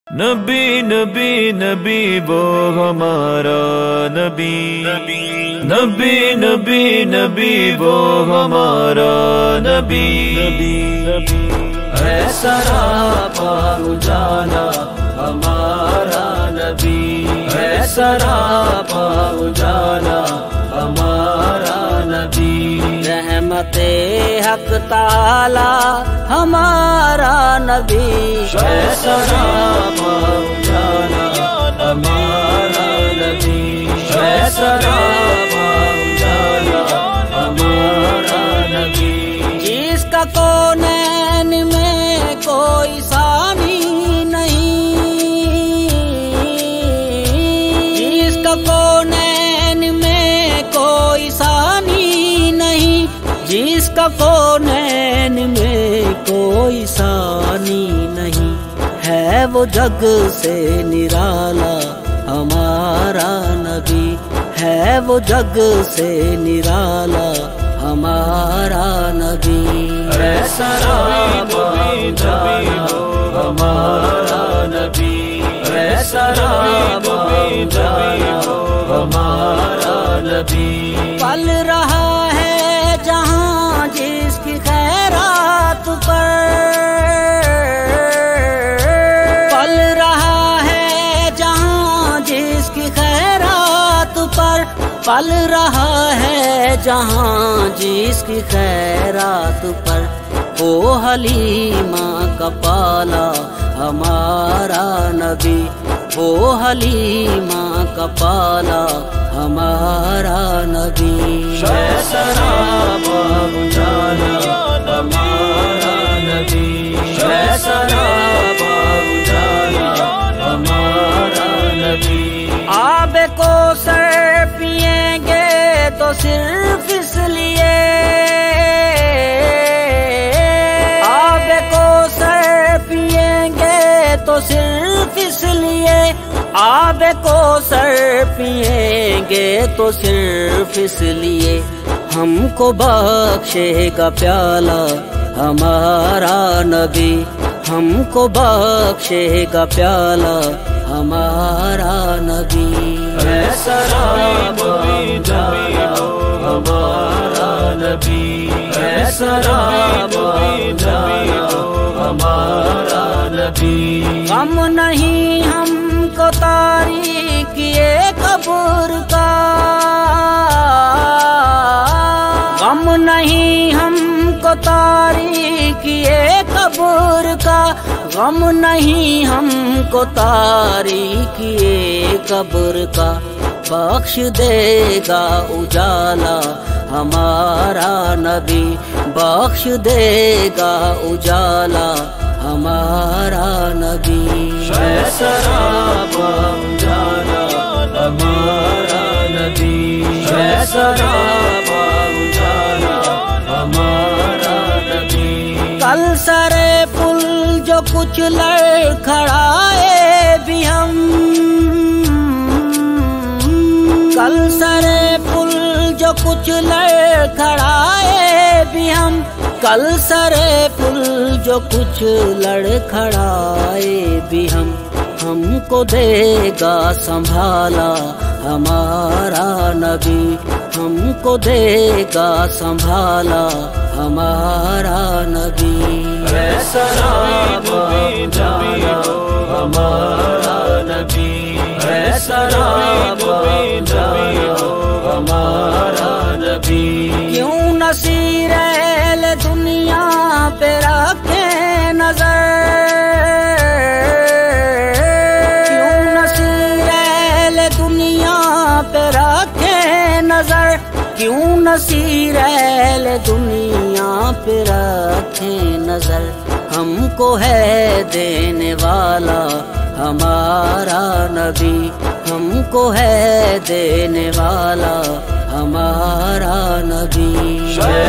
نبی نبی نبی وہ ہمارا نبی، نبی نبی نبی وہ ہمارا نبی، ہے سراپا اجالا ہمارا نبی، ہے سراپا اجالا ہمارا نبی، رحمت حق تعالی ہمارا نبی، ہے سراپا اجالا ہمارا نبی، ہے سراپا اجالا ہمارا نبی، جس کا کونین میں کوئی ثانی نہیں، جس کا کونین میں کوئی ثانی نہیں، جس کا کونین میں کوئی ثانی نہیں، ہے وہ جگ سے نرالا ہمارا نبی، ہے وہ جگ سے نرالا ہمارا نبی، ہے سراپا اجالا ہمارا نبی، ہے سراپا اجالا ہمارا نبی، پل رہا ہے جہاں جس کی خیرات پر، پل رہا ہے جہاں جس کی خیرات پر، پل رہا ہے جہاں جس کی خیرات پر، وہ حلیمہ کا پالا ہمارا نبی، وہ حلیمہ کا پالا ہمارا نبی، ہے سراپا اجالا ہمارا نبی، ہے سراپا اجالا ہمارا نبی، آب کوثر پیئیں گے تو صرف اس لیے، آب کوثر پیئیں گے تو صرف اس لیے، آب کوثر پیئیں گے تو صرف اس لیے، ہم کو بخشے گا پیالہ ہمارا نبی، ہم کو بخشے گا پیالہ ہمارا نبی، ہے سراپا اجالا ہمارا نبی، ہے سراپا اجالا ہمارا نبی، غم نہیں ہم کو تاریکی قبر کا، غم نہیں ہم کو تاریکی قبر کا، غم نہیں ہم کو تاریکی قبر کا، بخش دے گا اجالا ہمارا نبی، بخش دے گا اجالا ہمارا نبی، ہے سراپا اجالا ہمارا نبی، ہے سراپا اجالا ہمارا نبی، کل سرے پل جو کچھ لڑکھڑائے بھی ہم، کل سرے پل جو کچھ لڑکھڑائے بھی ہم، کل سرے پل جو کچھ لڑکھڑائے بھی ہم کو دے گا سنبھالا ہمارا نبی، ہم کو دے گا سنبھالا ہمارا نبی، ہے سراپا اجالا ہمارا نبی، ہے سراپا اجالا ہمارا نبی، کیوں نصیر اہل دنیا پہ رکھے نظر، کیوں نصیر اہل دنیا پہ رکھے نظر، کیوں نصیر اہل دنیا پہ رکھے نظر، ہم کو ہے دینے والا ہمارا نبی، ہم کو ہے دینے والا ہمارا نبی، ہے